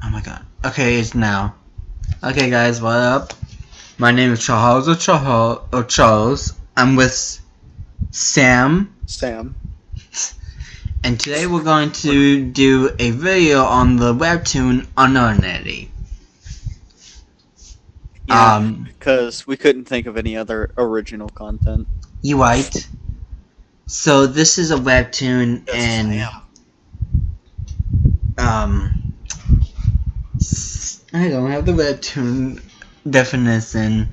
Oh my god. Okay, it's now. Okay, guys, what up? My name is Charles. I'm with Sam, Sam. and today we're going to do a video on the webtoon unOrdinary. Yeah, because we couldn't think of any other original content. You right. So this is a webtoon, Yes, and I I don't have the webtoon definition.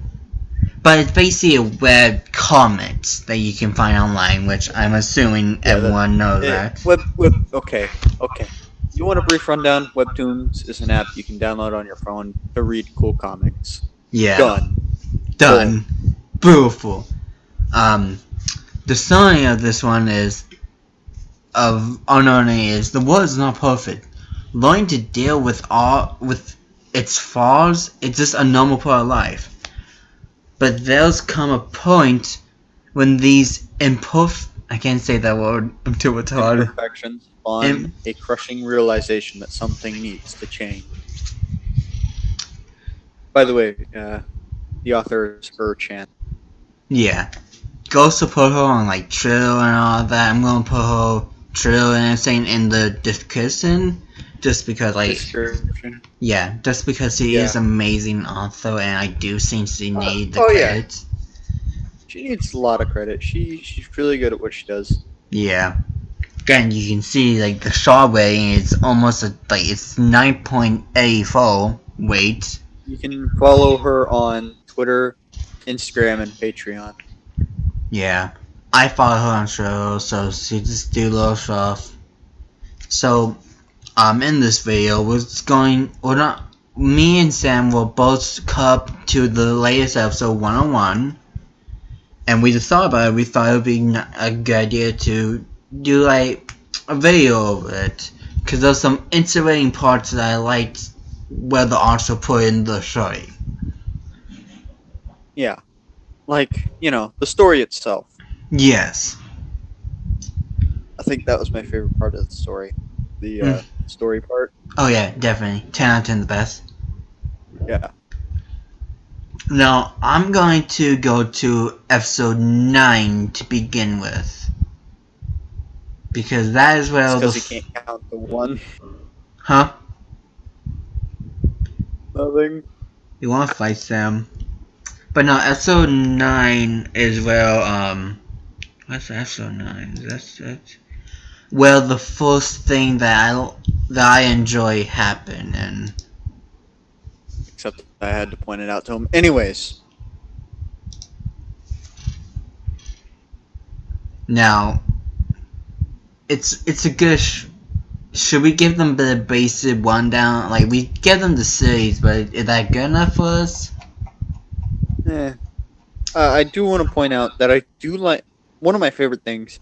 But it's basically a web comics that you can find online, which I'm assuming everyone knows that. Okay. You want a brief rundown? Webtoons is an app you can download on your phone to read cool comics. Yeah. Done. Done. Beautiful. Um, the story of this one is the world is not perfect. Learning to deal with its flaws is just a normal part of life. But there's come a point when these I can't say that word. I'm too retarded. Imperfections spawn a crushing realization that something needs to change. By the way, the author is Chan. Yeah. Go support her on like Trill and all that. I'm gonna put her Trill and everything in the description, just because yeah, just because she is amazing author, and I do think she needs the credit. She needs a lot of credit. She's really good at what she does. Yeah. Again, you can see like the star rating is almost it's 9.84 weight. You can follow her on Twitter, Instagram, and Patreon. Yeah, I follow her on Trill, so she just do little stuff. So, in this video, me and Sam will both come to the latest episode 101, and we just thought about it. We thought it would be a good idea to do like a video of it, because there's some interesting parts that I liked where the author put in the story. Yeah, like the story itself. Yes. I think that was my favorite part of the story, the story part. Oh yeah, definitely 10 out of 10 the best. Yeah. Now, I'm going to go to episode 9 to begin with. Because that is where because he can't count the one. Huh? Nothing. You wanna fight Sam? But no, episode 9 is where, what's episode 9? That's well, the first thing that I enjoy happened, and Except I had to point it out to him. Anyways. now, it's a good. Should we give them the basic rundown? Like, we give them the series, but is that good enough for us? I do want to point out that I do like one of my favorite things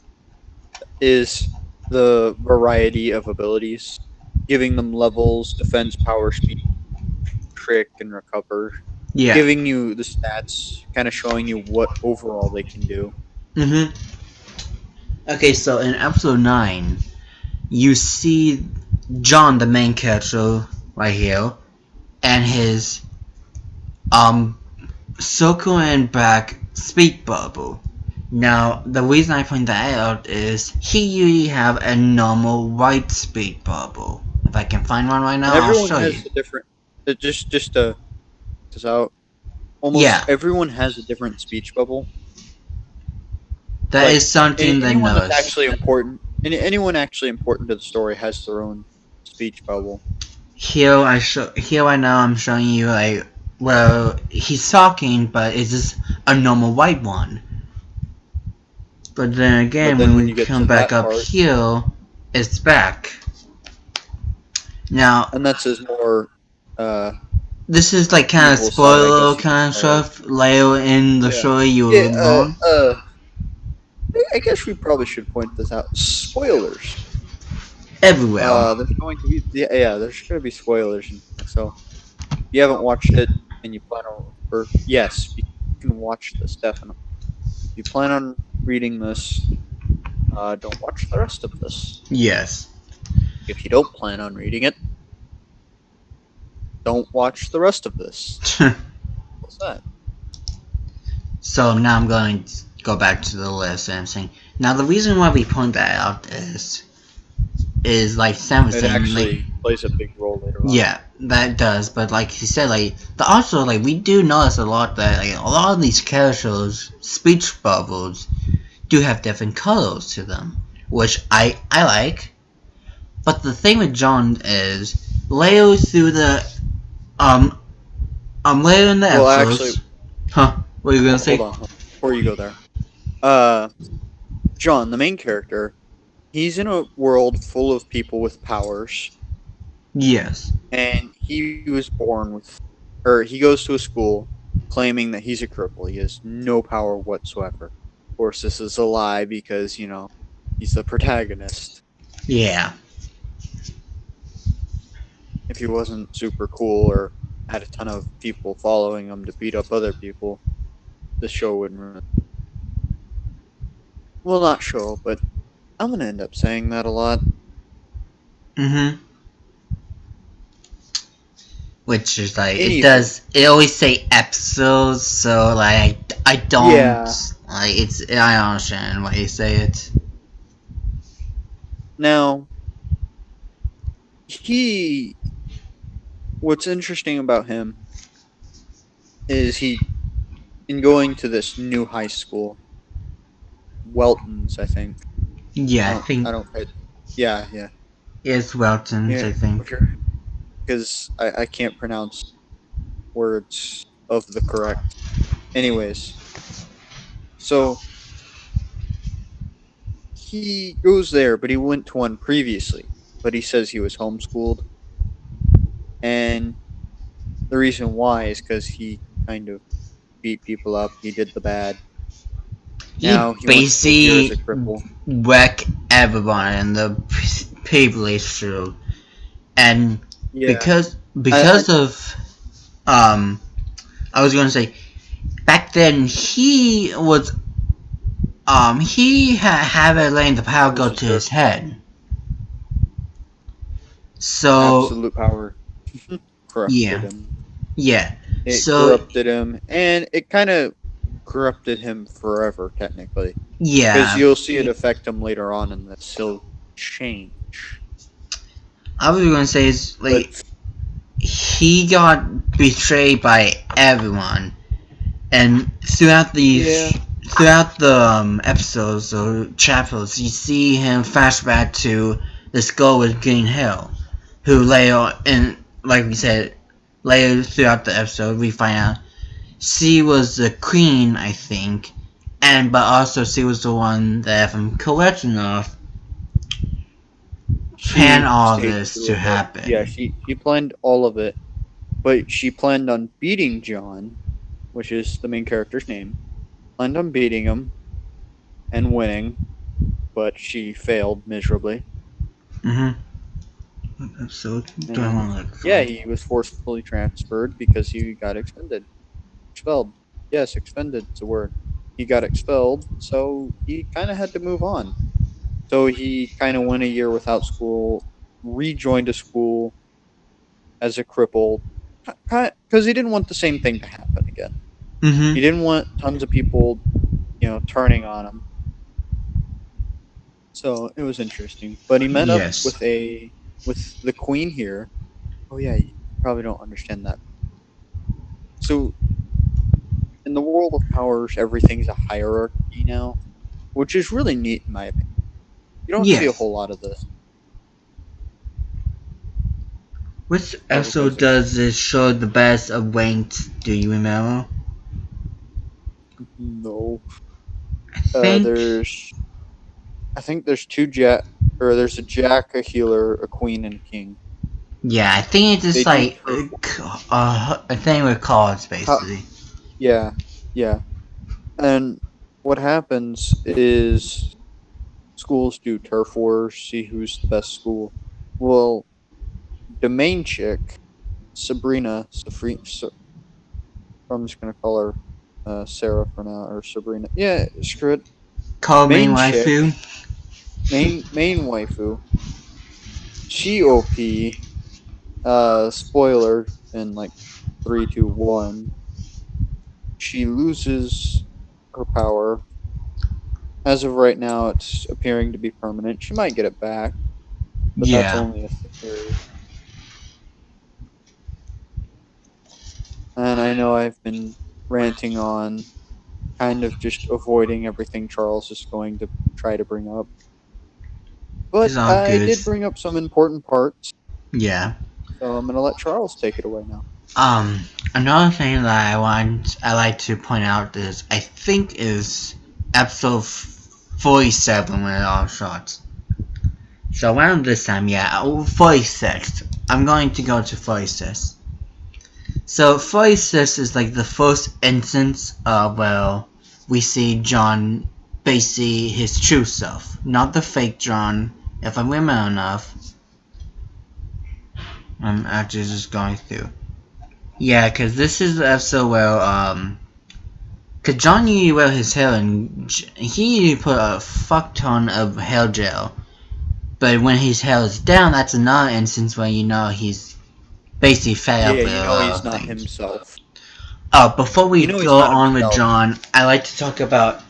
is the variety of abilities, giving them levels, defense, power, speed, trick, and recover. Yeah. Giving you the stats, kind of showing you what overall they can do. Okay, so in episode 9, you see John, the main character, right here, and his circle and back speak bubble. Now, the reason I point that out is he usually have a normal white speak bubble. If I can find one right now, I'll show you. A different. Almost everyone has a different speech bubble. That is something they know. That's actually important. Anyone actually important to the story has their own speech bubble. Here right now I'm showing you well, he's talking, but it's just a normal white one. But then again, when we come back up here, it's back. Now, and that's his more. This is like kind of spoiler kind of stuff later in the story you will learn. I guess we probably should point this out. Spoilers. Everywhere. There's going to be there's going to be spoilers. So if you haven't watched it and you plan on, yes, you can watch this definitely. If you plan on reading this, don't watch the rest of this. Yes. If you don't plan on reading it, don't watch the rest of this. What's that? So now I'm going to go back to the list and I'm saying, now the reason why we point that out is like Sam was It saying, actually like, plays a big role later on. yeah, that does, but like he said, like, also, like, we do notice a lot that, like, a lot of these characters' speech bubbles do have different colors to them, which I like. But the thing with John is, later through the, later in the Well, episodes, actually, what are you gonna say? hold on, before you go there. John, the main character, he's in a world full of people with powers, Yes. and he was born with, or he goes to a school claiming that he's a cripple. He has no power whatsoever. Of course, this is a lie because, he's the protagonist. Yeah. If he wasn't super cool or had a ton of people following him to beat up other people, the show wouldn't run. Well, not show, but I'm gonna end up saying that a lot. Mm-hmm. Which is like, Anywho. it always say episodes, so like, I don't, Yeah. like, I understand why you say it. Now, what's interesting about him is in going to this new high school, Welton's, I think. Yeah, I think I don't. Yeah, yeah, it's Welton's, I yeah. think. Because I can't pronounce words of the correct. Anyways, so he goes there, but he went to one previously. But he says he was homeschooled, and the reason why is because he kind of beat people up. He did the bad. He Now he wants to go here as a basically cripple. wreck everyone in the previous show, and Yeah, because of I was gonna say, back then he was he had letting the power go to his head. So absolute power corrupted yeah, him. yeah. It So corrupted him, and it kind of corrupted him forever, technically. Because yeah, you'll see it affect him later on in this. He'll change. I was gonna say is like But he got betrayed by everyone, and yeah, throughout the episodes or chapters, you see him flashback to this girl with green hair, who later, and like we said, later throughout the episode, we find out she was the queen, I think, but also she was the one that, if I'm correct enough, planned she all staged this through to it all. Yeah, happen. she planned all of it, but she planned on beating John, which is the main character's name. Planned on beating him and winning, but she failed miserably. Mm-hmm. What episode do I And want to look yeah, for? he was forcefully transferred because he got expelled. Yes, expended is a word. He got expelled, so he kind of had to move on. So he kind of went a year without school, rejoined a school as a cripple, because he didn't want the same thing to happen again. He Mm-hmm. didn't want tons of people, turning on him. So it was interesting. But he met up Yes. with the queen here. Oh yeah, you probably don't understand that. So in the world of powers, everything's a hierarchy now, which is really neat in my opinion. You don't see a Yes. whole lot of this. Which Oh, because episode does this show the best of Wayne? Do you remember? no, I think. there's I think there's two Jack, or there's a Jack, a healer, a queen, and a king. Yeah, I think it's They just do like turf. a thing with cards, How, basically. yeah, yeah. And what happens is schools do turf wars, see who's the best school. Well, the main chick, Sabrina, I'm just gonna call her Sarah for now, or Sabrina. Yeah, screw it. Call me Main waifu. chick, main waifu. She OP. spoiler in like 3, 2, 1. She loses her power. As of right now, it's appearing to be permanent. She might get it back, but that's Yeah. only a theory. And I know I've been ranting on, kind of just avoiding everything Charles is going to try to bring up. But It's all I good. did bring up some important parts, Yeah. so I'm going to let Charles take it away now. Another thing that I like to point out is I think is episode 47 when it all starts. So around this time, yeah, 46. I'm going to go to 46. So 46 is like the first instance of where we see John basically his true self, not the fake John. If I remember enough, I'm actually just going through. Yeah, because this is the episode where cause John usually wear his hair and he usually put a fuck ton of hair gel. But when his hair is down, that's another instance where you know he's basically fed up Yeah, with you a know lot he's of not things. himself. Before we You know he's go not on with himself. John, I like to talk about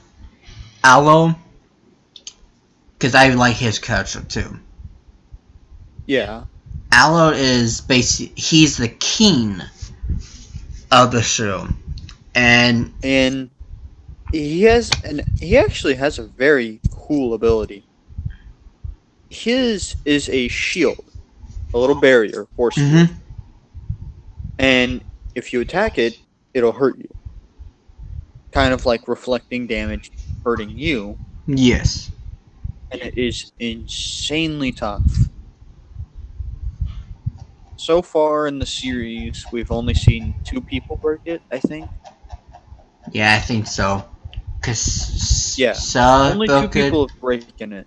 Aloe, because I like his character too. Yeah. Aloe is basically, he's the king of the show. And he actually has a very cool ability. His is a shield, a little barrier, force field. And if you attack it, it'll hurt you. Kind of like reflecting damage hurting you. yes. And it is insanely tough. So far in the series, we've only seen 2 people break it, I think. Yeah, I think so. Cause Yeah. Sarah Only 2 broke it. people have broken it.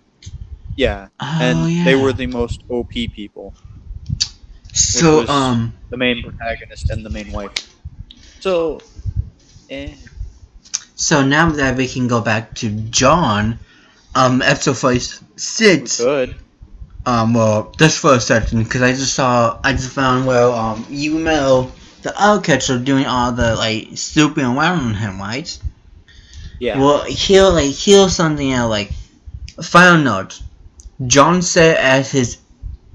Yeah. Oh And they were yeah. the most OP people, which So was the main protagonist and the main wife. So, So now that we can go back to John, episode we 46. could. Well, this first section, because I just found where, you know, the other catcher doing all the, like, stooping around on him, right? Yeah. Well, here's something else, like, final note. John sat at his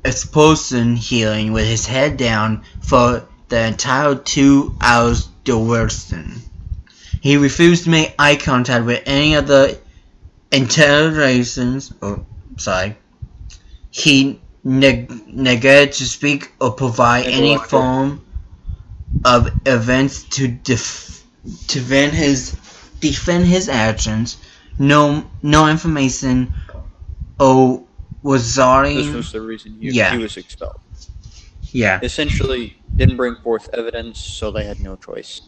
expulsion hearing with his head down for the entire 2 hours duration. He refused to make eye contact with any of the interrogations. He neglected to speak or provide any form of evidence to defend his actions. No information or regarding. This was the reason he was expelled. Yeah. Essentially, didn't bring forth evidence, so they had no choice.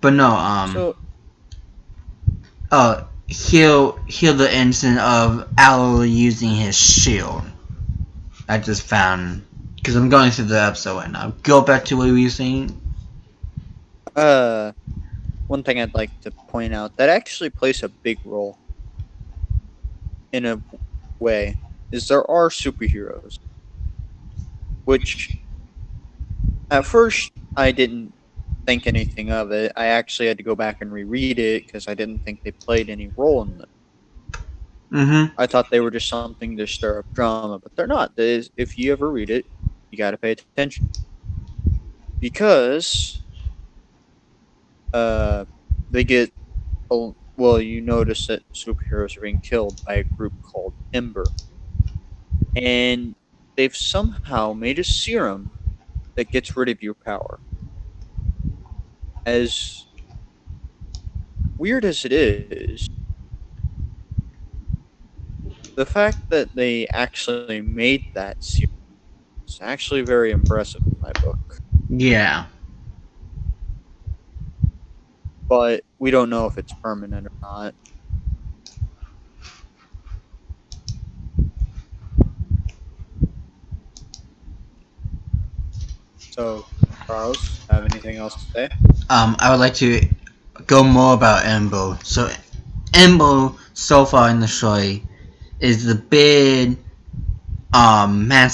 But no, heal the incident of Aloe using his shield. I just found, because I'm going through the episode right now. Go back to what we were saying. One thing I'd like to point out that actually plays a big role in a way is there are superheroes, which at first I didn't think anything of it. I actually had to go back and reread it because I didn't think they played any role in it. I thought they were just something to stir up drama, but they're not. If you ever read it, you got to pay attention because they get. Well, you notice that superheroes are being killed by a group called Ember, and they've somehow made a serum that gets rid of your power. As weird as it is, the fact that they actually made that serum is actually very impressive in my book. Yeah. But we don't know if it's permanent or not. So, Charles, have anything else to say? I would like to go more about Embo. So, Embo, so far in the story, is the big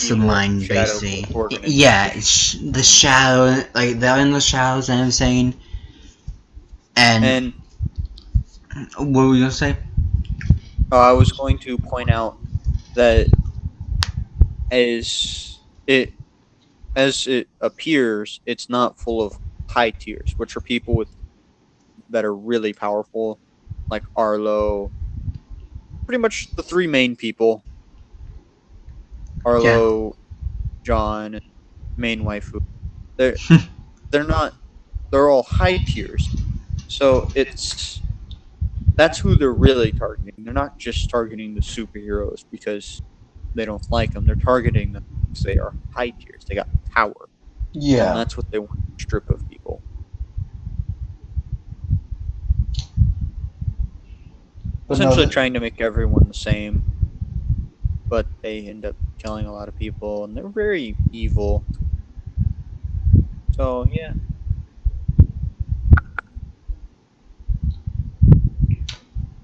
Evil mastermind shadow basically. coordinates. Yeah, the shadow, like they're in the shadows and everything. And And what were you gonna say? I was going to point out that as it as it appears, it's not full of high tiers, which are people with that are really powerful, like Arlo. Pretty much the three main people: Yeah. Arlo, John, and main waifu. They're they're not. They're all high tiers. So it's that's who they're really targeting. They're not just targeting the superheroes because they don't like them. They're targeting them because they are high tiers. They got power, and Yeah. that's what they want to strip of people. But no, Essentially, trying to make everyone the same, but they end up killing a lot of people, and they're very evil. So yeah,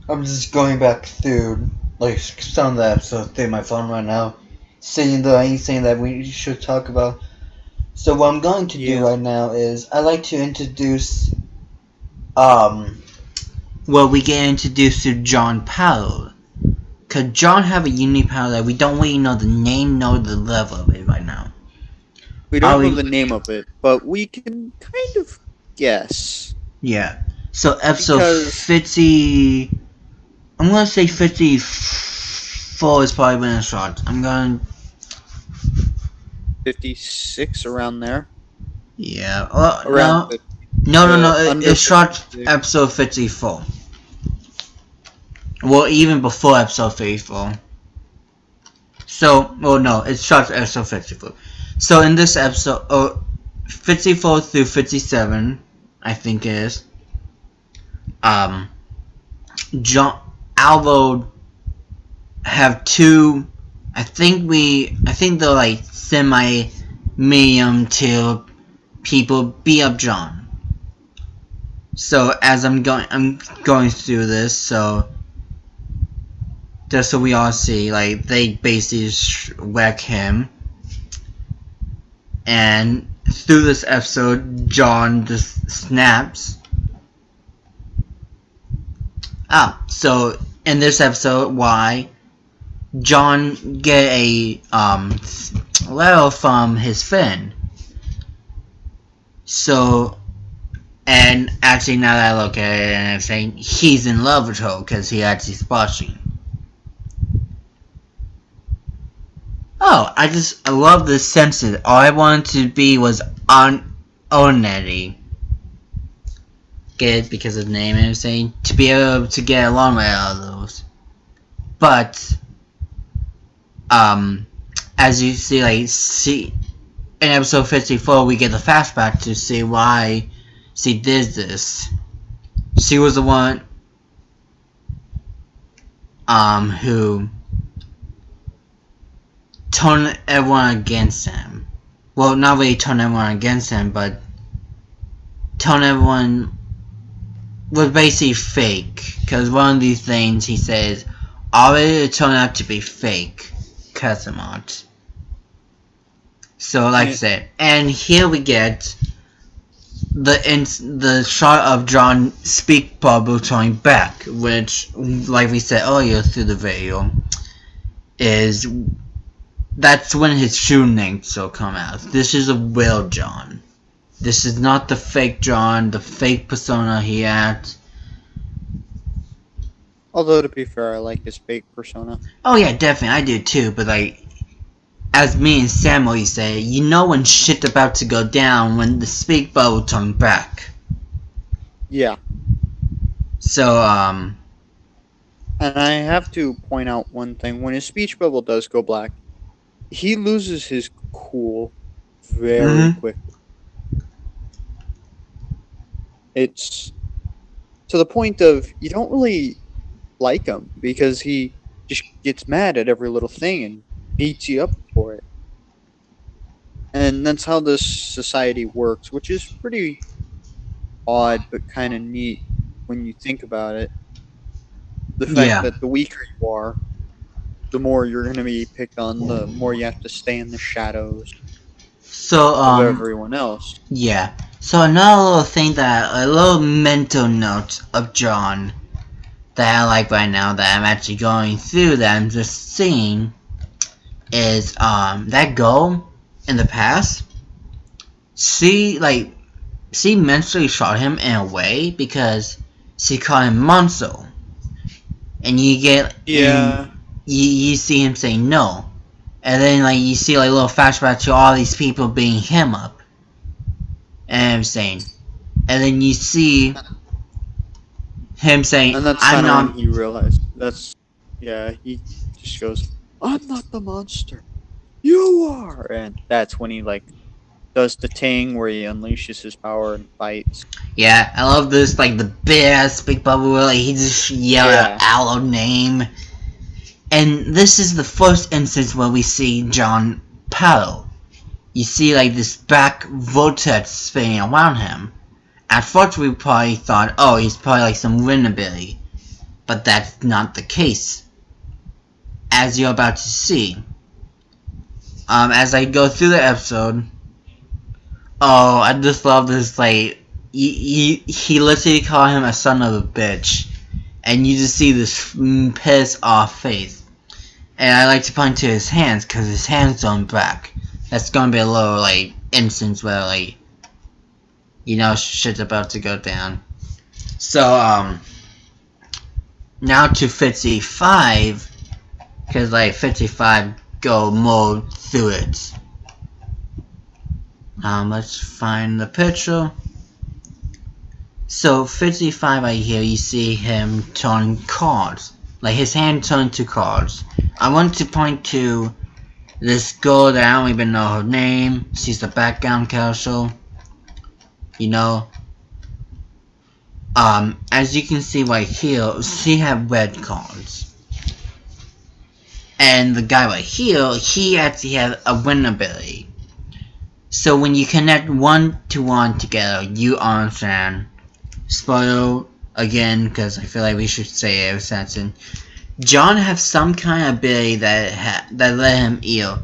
I'm just going back through like some of the episodes through my phone right now, seeing the anything that we should talk about. So what I'm going to do yeah. right now is I like to introduce um well we get introduced to John Powell. Cause John have a unique power that we don't really know the name nor the level of it right now. We All don't know we the name of it, but we can kind of guess yeah. So episode because 50, I'm gonna say 54 is probably when it starts. I'm going 56 around there, yeah. around No, 50, no. under It starts 56. episode 54. Well, even before episode 54. So, well, no, it starts episode 54. So in this episode, 54 through 57, I think it is. Um, John Alvo have two. I think they're like semi medium to people beat up John. So as I'm going through this, so just so we all see, like they basically wreck him, and through this episode, John just snaps. So in this episode, why John get a letter from his friend. So, and actually now that I look at it and I'm saying he's in love with her because he actually watching. Oh, I love this sentence. All I wanted to be was unOrdinary. Get it because of the name and everything. To be able to get along with all those. But, as you see, in episode 54, we get the flashback to see why she did this. She was the one, who turned everyone against him. Well, not really turn everyone against him, but turn everyone was basically fake. Because one of these things he says already turned out to be fake. Casamont. So, like I Yeah, said, and here we get the shot of John speak bubble turning back, which, like we said earlier through the video, is that's when his true name will come out. This is a real John. This is not the fake John, the fake persona he had. although to be fair, I like his fake persona. Oh yeah, definitely, I do too, but like, as me and Samuel say, you know when shit's about to go down when the speak bubble turns back. Yeah, So, and I have to point out one thing: when his speech bubble does go black, he loses his cool very mm-hmm. quickly. It's to the point of you don't really like him because he just gets mad at every little thing and beats you up for it. And that's how this society works, which is pretty odd but kind of neat when you think about it. The fact Yeah. that the weaker you are, the more you're going to be picked on, the more you have to stay in the shadows So, of everyone else. yeah. So another little thing a little mental note of John that I like right now that I'm actually going through that I'm just seeing is, that girl in the past, she mentally shot him in a way because she called him Monzo. And you see him say no. And then, you see, little flashbacks to all these people beating him up. And everything. And then you see him saying, And that's I'm kind of not... when he realized. He just goes, I'm not the monster. You are! And that's when he, does the thing where he unleashes his power and fights. Yeah, I love this, the big bubble where, he just yelled out a name. And this is the first instance where we see John paddle. You see, this back vortex spinning around him. At first we probably thought, oh, he's probably some wind ability. But that's not the case. As you're about to see. As I go through the episode, oh, I just love this, he literally called him a son of a bitch. And you just see this pissed off face. And I like to point to his hands, because his hands don't back. That's gonna be a little, instance where, shit's about to go down. So, now to 55, because, 55 go more through it. Let's find the picture. So, 55 right here, you see him turn cards. His hand turned to cards. I want to point to this girl that I don't even know her name. She's the background character. As you can see right here, she have red cards. And the guy right here, he actually has a win ability. So when you connect 1 to 1 together, you understand. Spoiler again, because I feel like we should say it every sentence. John has some kind of ability that let him either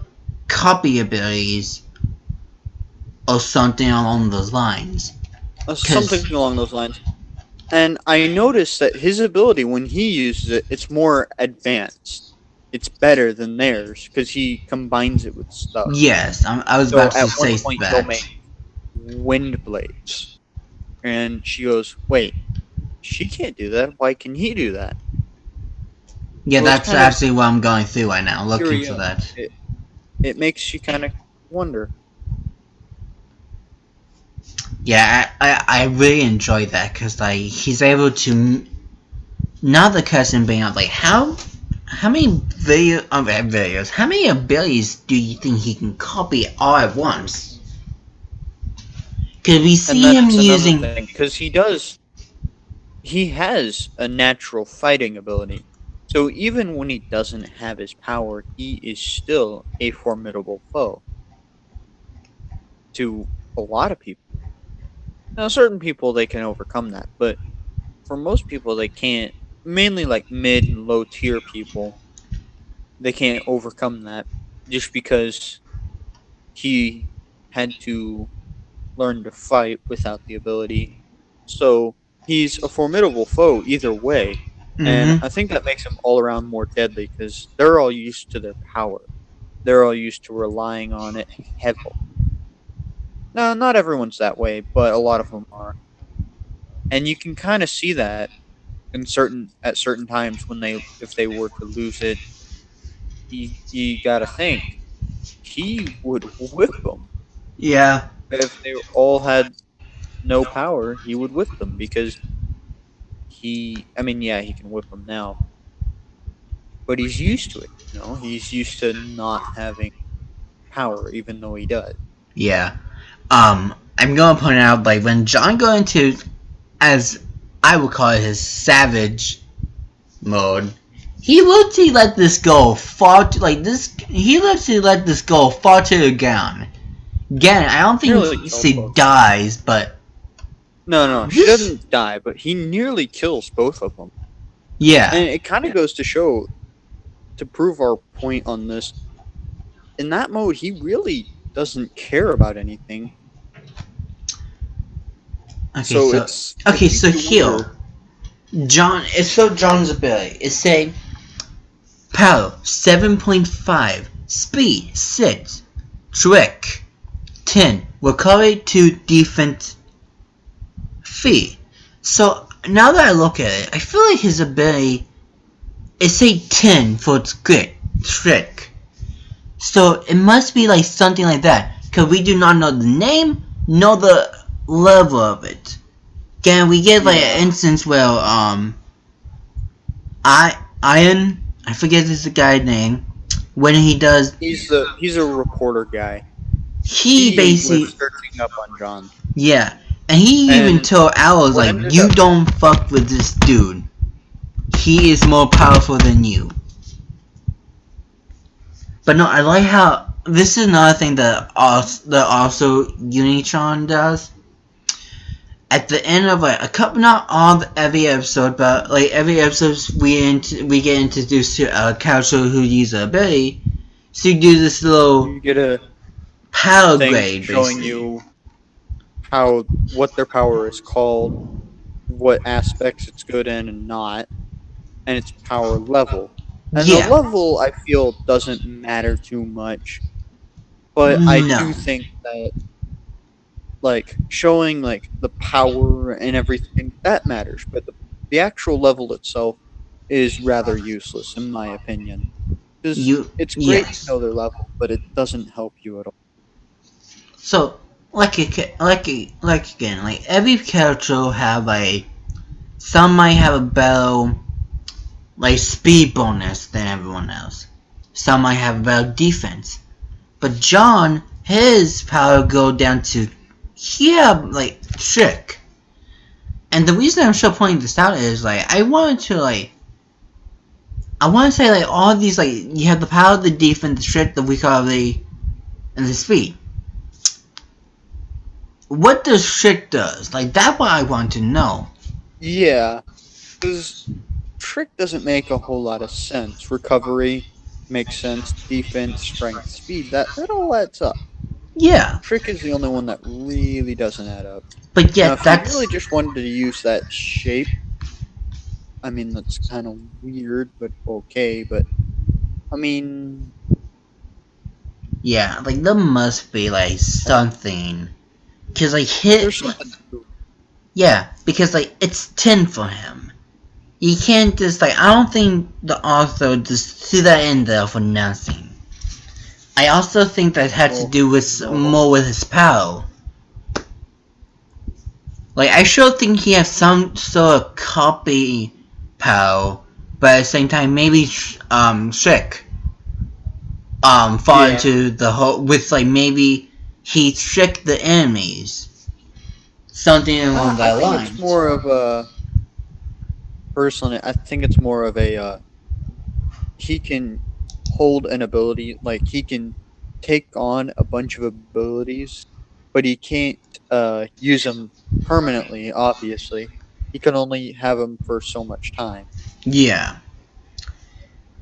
copy abilities or something along those lines. Something along those lines. And I noticed that his ability, when he uses it, it's more advanced. It's better than theirs, because he combines it with stuff. Yes, I was about to say that. At one point, he'll make wind blades. And she goes, wait, she can't do that. Why can he do that? Yeah, that's actually what I'm going through right now, looking for that. It makes you kind of wonder. Yeah, I really enjoy that, because, he's able to... Now the question being up, how many videos, how many abilities do you think he can copy all at once? Because we see him using... Because he has a natural fighting ability. So even when he doesn't have his power, he is still a formidable foe to a lot of people. Now, certain people, they can overcome that, but for most people, they can't. Mainly mid and low tier people, they can't overcome that just because he had to learn to fight without the ability. So he's a formidable foe either way. And I think that makes him all around more deadly because they're all used to their power. They're all used to relying on it heavily. Now, not everyone's that way, but a lot of them are. And you can kind of see that at certain times if they were to lose it. You gotta think he would whip them. Yeah. If they all had no power, he would whip them because he can whip them now, but he's used to it. He's used to not having power, even though he does. Yeah. I'm gonna point out, when John got into, as I would call it, his savage mode, he literally let this go far to, he literally let this go far to the ground. Again, I don't think she dies, but... No, she doesn't die, but he nearly kills both of them. Yeah. And it kind of goes to show to prove our point on this, in that mode, he really doesn't care about anything. Okay, So so it's it okay, so makes you wonder. here, John's ability. It say power 7.5, speed 6, trick 10, recovery 2, defense 3. So now that I look at it, I feel like his ability it say 10 for its grit trick. So it must be like something like that, because we do not know the name, nor the level of it. Can we get like an instance where I forget this guy's name, when he does He's a reporter guy. he He basically was searching up on John. yeah, and he even And told Owls what like ended you up don't fuck with this dude. He is more powerful than you. But no, I like how this is another thing that also Unitron does. At the end of like a couple, not all every episode, but like every episode we get introduced to a character who uses an ability. So you do this little you get a power thing grade showing basically. you what their power is called, what aspects it's good in and not, and its power level. And the Yeah, level I feel doesn't matter too much, but I no, do think that like showing like the power and everything that matters, but the actual level itself is rather useless in my opinion. Because you it's great to yes. know their level, but it doesn't help you at all. So like again, like every character have a some might have a better like speed bonus than everyone else. Some might have a better defense. But John, his power go down to like trick. And the reason I'm still pointing this out is like I want to say like all of these like you have the power, the defense, the trick, the recovery, and the speed. What does trick does? Like that's what I want to know. Yeah, because trick doesn't make a whole lot of sense. Recovery makes sense. Defense, strength, speed, that all adds up. Yeah. Trick is the only one that really doesn't add up. But Now, yet if you that's really just wanted to use that shape, I mean, that's kind of weird, but okay. But, I mean, yeah, like there must be like something. Cause like there's hit something to it. yeah, because like it's 10 for him. You can't just like I don't think the author just threw that in there for nothing. I also think that had to Oh, do with no. more with his power. Like I sure think he has some sort of copy power, but at the same time maybe trick fall Yeah. into the whole with like maybe he tricked the enemies. Something along I that think it's lines. more of a, personally, I think it's more of a, he can hold an ability, like he can take on a bunch of abilities, but he can't use them permanently. Obviously, he can only have them for so much time. Yeah.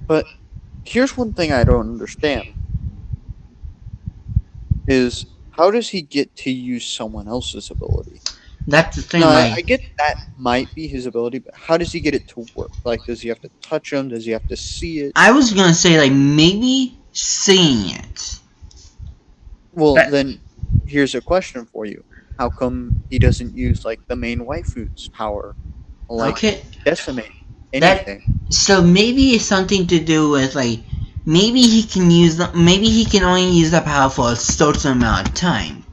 But here's one thing I don't understand: is how does he get to use someone else's ability? That's the thing, Now, I like get that might be his ability, but how does he get it to work? Like, does he have to touch them? Does he have to see it? I was gonna say like maybe seeing it. Well, That then here's a question for you. How come he doesn't use like the main waifu's power? Like okay. decimate That anything. so maybe it's something to do with like maybe he can use the maybe he can only use that power for a certain amount of time.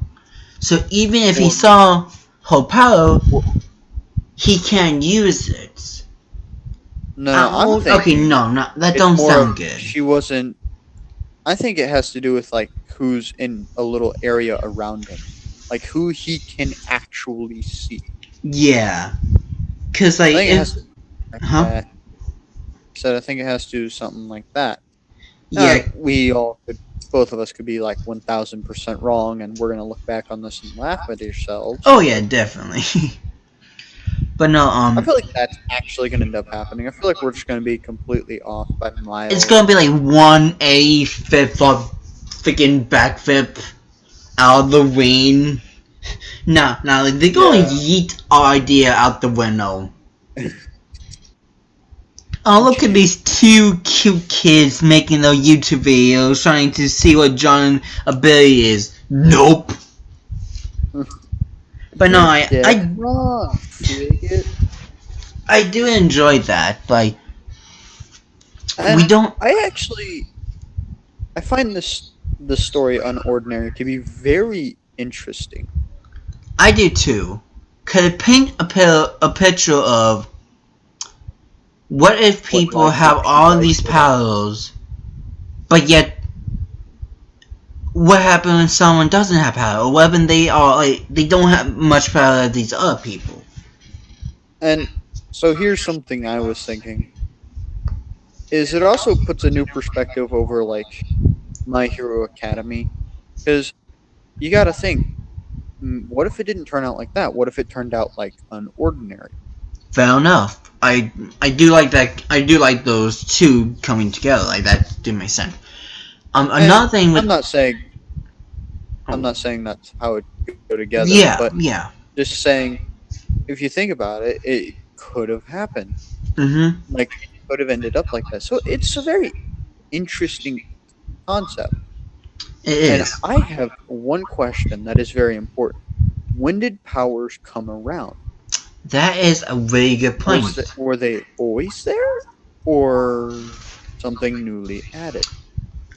So even if he Or, saw her power, or he can't use it. no, I'm Okay, thinking no, no, that it's don't more of sound good. she wasn't. I think it has to do with like who's in a little area around him, like who he can actually see. Yeah, cause I like think it if has to like huh? that. So I think it has to do something like that. Yeah, We all could, both of us could be like 1000% wrong, and we're gonna look back on this and laugh at ourselves. oh yeah, definitely. But no, I feel like that's actually going to end up happening. I feel like we're just going to be completely off by miles. it's gonna be like 1/85th of freaking backflip out of the rain. Nah, like, they're gonna yeet our idea out the window. Oh, look at these two cute kids making their YouTube videos trying to see what John's ability is. Nope. But no, I do enjoy that. Like, and we don't. I find the story Unordinary to be very interesting. I do too. Could it paint a picture of what if people have all these powers, but yet what happens when someone doesn't have power? Or what when they don't have much power as these other people? And so here's something I was thinking. Is it also puts a new perspective over like My Hero Academy? Because you got to think, what if it didn't turn out like that? What if it turned out like Unordinary? Fair enough. I do like that. I do like those two coming together. Like that do make sense. Another thing with I'm not saying that's how it could go together. Yeah, but yeah. just saying, if you think about it, it could have happened. Mm-hmm. Like it could have ended up like that. So it's a very interesting concept. It is. And I have one question that is very important. When did powers come around? That is a really good point. Were they always there? Or something newly added?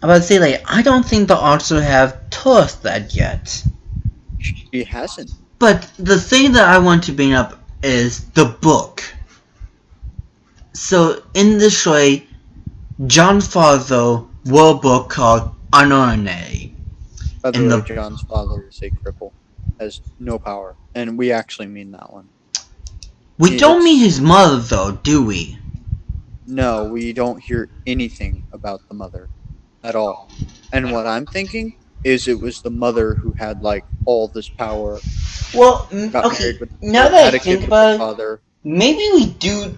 I'm about to say, like, I don't think the author have told us that yet. She hasn't. But the thing that I want to bring up is the book. So, in this story, John's father wrote a book called unOrdinary. By the way, John's father is a cripple, has no power, and we actually mean that one. We don't mean his mother, though, do we? No, we don't hear anything about the mother at all. And what I'm thinking is it was the mother who had like all this power. Well, okay. Now that I think about it, maybe we do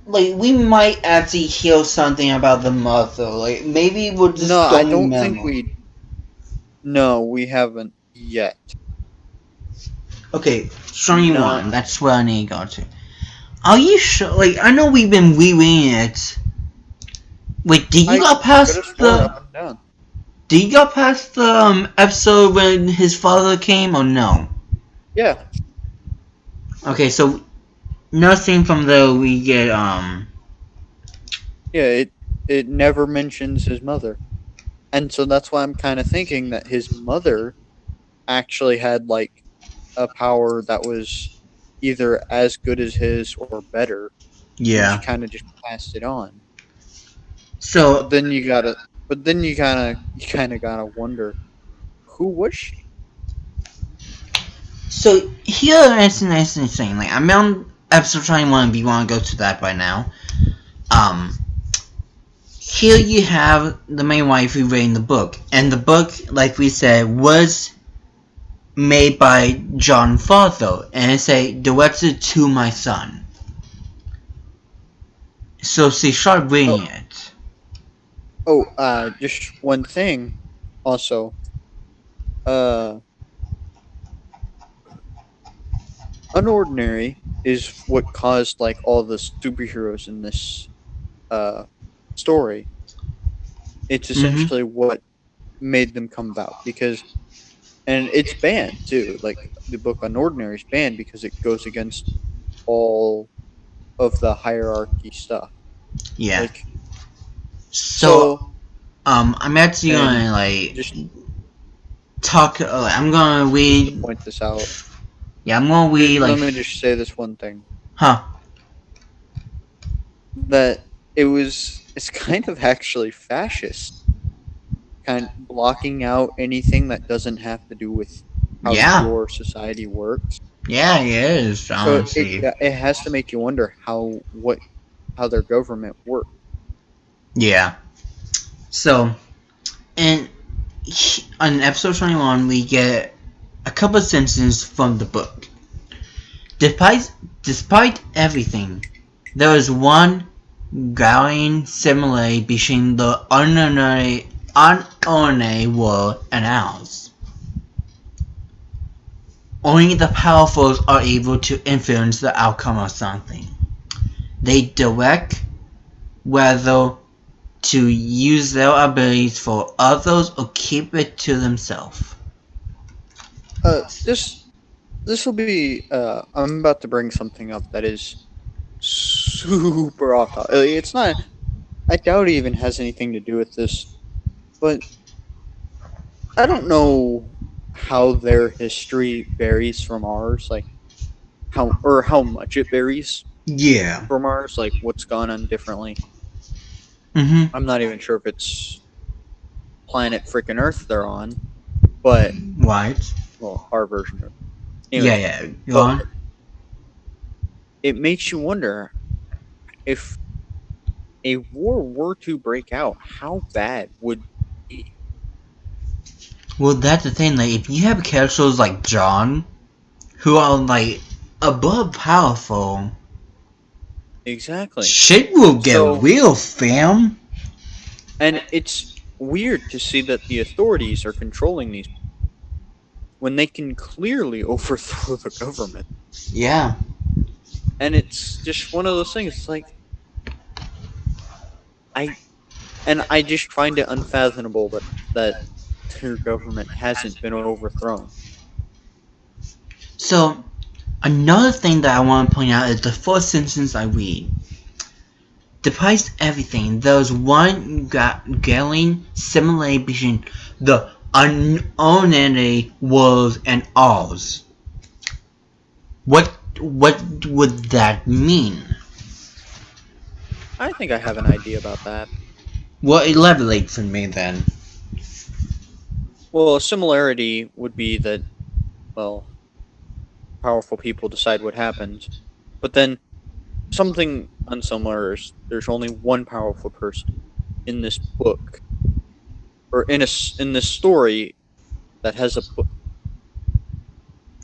like we might actually hear something about the mother. Like maybe we'll just I don't think we. No, we haven't yet. Okay, show me one. That's where I need to go to. Are you sure? Like, I know we've been rereading it. Wait, did you go past the? Did you go past the episode when his father came, or no? Yeah. Okay, so nothing from there we get. Yeah, it never mentions his mother, and so that's why I'm kind of thinking that his mother actually had like a power that was either as good as his or better. Yeah. And she kind of just passed it on. So but then you kind of gotta wonder, who was she? So here is an interesting thing. Like I'm on episode 21. If you want to go to that by now, here you have the main wife who reading the book, and the book, like we said, was made by John Fartho, and it's a directed to my son. So she started reading it. Just one thing, also. Unordinary is what caused like all the superheroes in this story. It's essentially what made them come about, because and it's banned too. Like the book Unordinary is banned because it goes against all of the hierarchy stuff. Yeah. Like, so I'm actually gonna talk. I'm gonna read. Point this out. Yeah, I'm gonna read. Let me just say this one thing. Huh. That it's kind of actually fascist. Kind of blocking out anything that doesn't have to do with how your society works. Yeah, it is. So it has to make you wonder how their government works. Yeah. So, on episode 21, we get a couple of sentences from the book. Despite everything, there is one glaring similarity between the unordinary world and ours. Only the powerful are able to influence the outcome of something. They direct whether to use their abilities for others or keep it to themselves. This will be. I'm about to bring something up that is super off topic. It's not. I doubt it even has anything to do with this, but I don't know how their history varies from ours. Like how much it varies Yeah. from ours. Like what's gone on differently. Mm-hmm. I'm not even sure if it's planet freaking Earth they're on, but Right. well, our version of it. Yeah, Anyways, yeah. Go but on. it makes you wonder if a war were to break out, how bad would it be? Well, that's the thing. Like, if you have characters like John, who are like above powerful, Exactly. shit will get So, real, fam. and it's weird to see that the authorities are controlling these when they can clearly overthrow the government. Yeah. And it's just one of those things. It's like I I just find it unfathomable that their government hasn't been overthrown. So, another thing that I want to point out is the first sentence I read. Despite everything, there's one glaring similarity between the unordinary world and ours. What would that mean? I think I have an idea about that. Well, elaborate for me then. Well, a similarity would be that, well, powerful people decide what happens, but then something unsimilar is there's only one powerful person in this book or in this story that has a book.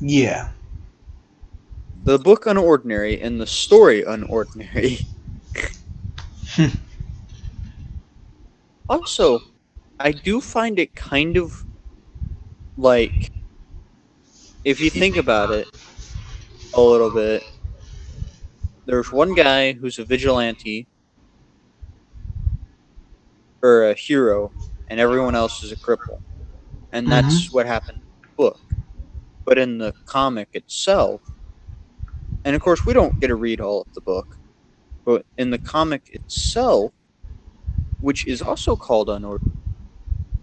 Yeah. The book unordinary and the story unordinary. Also, I do find it kind of like if you think about it a little bit, there's one guy who's a vigilante or a hero, and everyone else is a cripple, and that's Mm-hmm. what happened in the book. But in the comic itself, and of course we don't get to read all of the book, but in the comic itself, which is also called unordinary,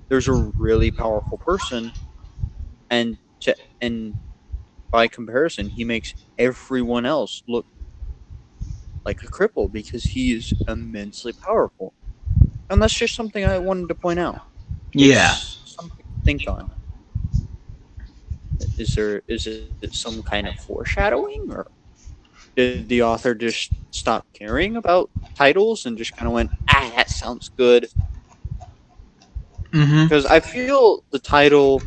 there's a really powerful person, and by comparison, he makes everyone else look like a cripple because he is immensely powerful. And that's just something I wanted to point out. Yeah. It's something to think on. Is it some kind of foreshadowing, or did the author just stop caring about titles and just kind of went, ah, that sounds good? Mm-hmm. Because I feel the title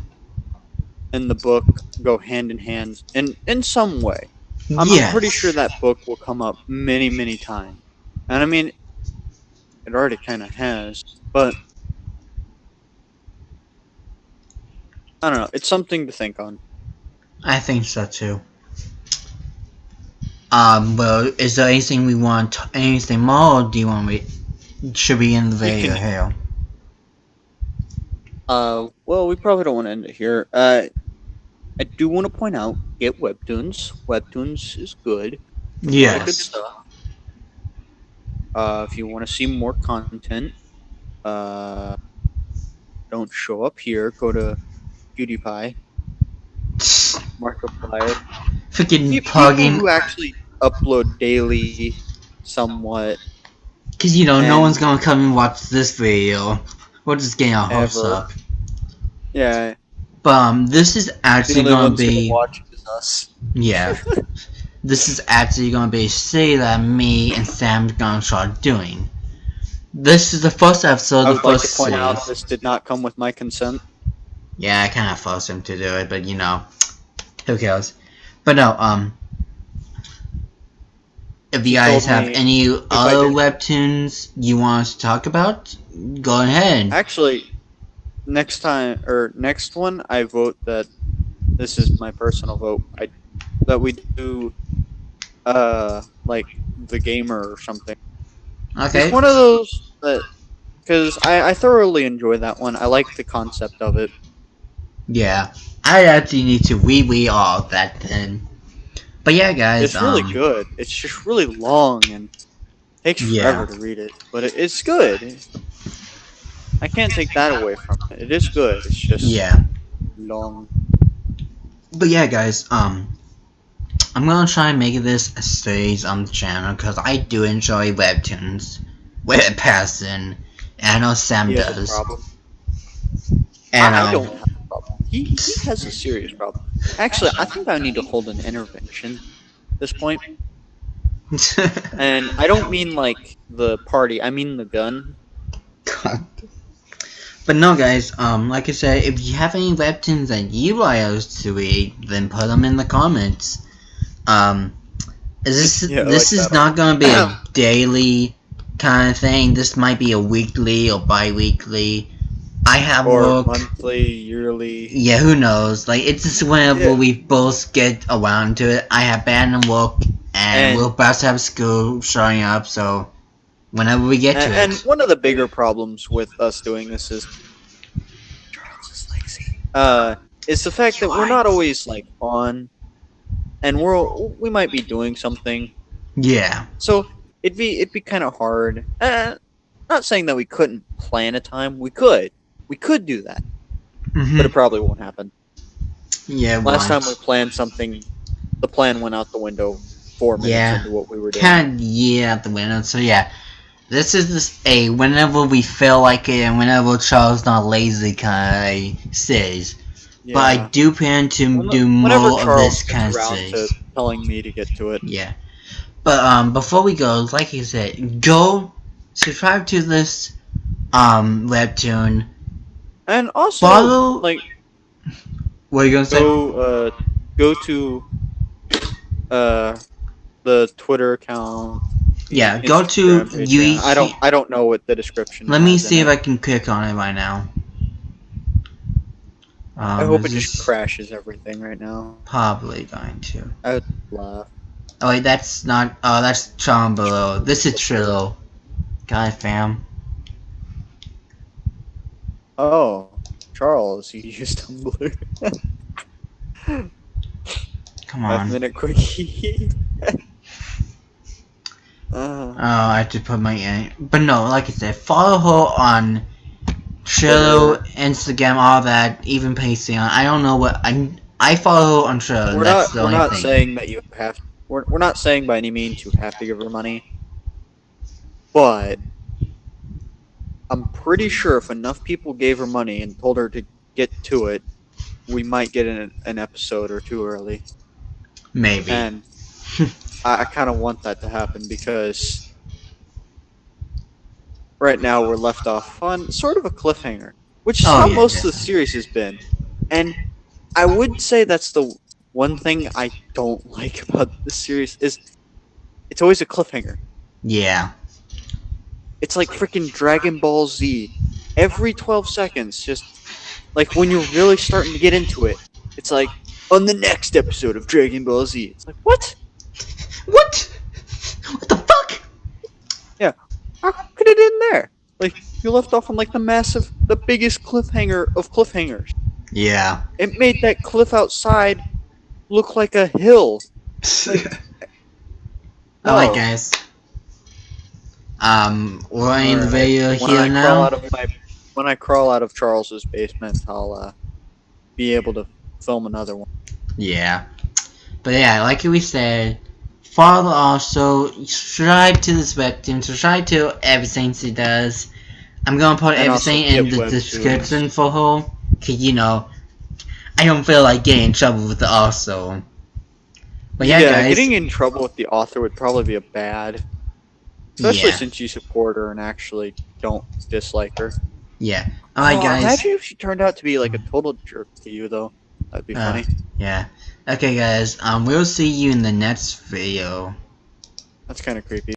and the book go hand in hand in some way. I'm pretty sure Yes. that book will come up many times, and I mean it already kind of has, but I don't know. It's something to think on. I think so too. Well, is there anything we want, anything more, or do you want me, should we end the You video can. here? Well, we probably don't want to end it here. I do want to point out, get Webtoons. Webtoons is good. A lot of good Yes. stuff. If you want to see more content, uh, don't show up here. Go to PewDiePie, Markiplier. Freaking People plugging. who actually upload daily, somewhat, Because, no one's and gonna come and watch this video. We're just getting our hopes ever. up. Yeah, But, this is the actually only gonna ones gonna be, watch it is us. yeah. This is actually gonna be a city that me and Sam's gonna start doing. This is the first episode I of the would like to first point out series. this did not come with my consent. Yeah, I kind of forced him to do it, but who cares? But no, If you guys have any other webtoons you want us to talk about, go ahead. Actually, next one, I vote that this is my personal vote. That we do, like The Gamer or something. Okay. It's one of those that, because I thoroughly enjoy that one. I like the concept of it. Yeah, I actually need to reread all of that then. But yeah, guys, It's really good. It's just really long and takes forever to read it, but it's good. I can't take that away from it. It is good. It's just long. But yeah, guys, I'm gonna try and make this a series on the channel because I do enjoy webtoons, webpassing, and I know Sam does. And I don't have a problem. He has a serious problem. Actually, I think I need to hold an intervention at this point. And I don't mean like the party. I mean the gun. God. But no, guys. Like I said, if you have any webtoons that you like us to read, then put them in the comments. This is not gonna be a daily kind of thing. This might be a weekly or bi-weekly. I have work. Monthly, yearly. Yeah, who knows? Like, it's just whenever we both get around to it. I have band and work, and we're about to have school showing up, so whenever we get to it. And one of the bigger problems with us doing this is Charles is lazy. It's the fact that we're not always like on, and we might be doing something. Yeah. So it'd be kind of hard. Not saying that we couldn't plan a time. We could do that, but it probably won't happen. Yeah. Last time we planned something, the plan went out the window 4 minutes into what we were doing. Out the window. So yeah, this is just a whenever we feel like it and whenever Charles not lazy kind of series. Yeah. But I do plan to do more of this kind of series. Telling me to get to it. Yeah. But before we go, like you said, go subscribe to this webtoon. And also follow. Like, what are you gonna say? Go to the Twitter account. Yeah, go to you. I don't know what the description. Let me see if I can click on it right now. I hope it just crashes everything right now. Probably going to. I would laugh. Oh wait, that's not. Oh, that's Charm Below. This is Trillo. God, fam. Oh, Charles, you used Tumblr. Come on. 5 minute quickie. Oh, I have to put my but no, like I said, follow her on Trillo, Instagram, all that, even Patreon. I don't know what I follow her on Trillo. We're not saying that you have. We're not saying by any means you have to give her money, but I'm pretty sure if enough people gave her money and told her to get to it, we might get an episode or two early. Maybe. And I kind of want that to happen because right now we're left off on sort of a cliffhanger, which is how most of the series has been. And I would say that's the one thing I don't like about this series is it's always a cliffhanger. Yeah. It's like freaking Dragon Ball Z. Every 12 seconds, just like when you're really starting to get into it, it's like, on the next episode of Dragon Ball Z. It's like, what? What? What the fuck? Yeah. How could it end there? Like, you left off on like the biggest cliffhanger of cliffhangers. Yeah. It made that cliff outside look like a hill. Like, Alright, guys. We're in the video here now. When I crawl out of Charles's basement, I'll be able to film another one. Yeah. But yeah, like we said, follow also, subscribe to this webtoon, subscribe to everything she does. I'm gonna put everything in the description for her, cause you know, I don't feel like getting in trouble with the author. But yeah, guys, getting in trouble with the author would probably be a bad. Especially since you support her and actually don't dislike her. Yeah. Alright, guys. Imagine if she turned out to be like a total jerk to you, though. That'd be funny. Yeah. Okay, guys. We'll see you in the next video. That's kind of creepy.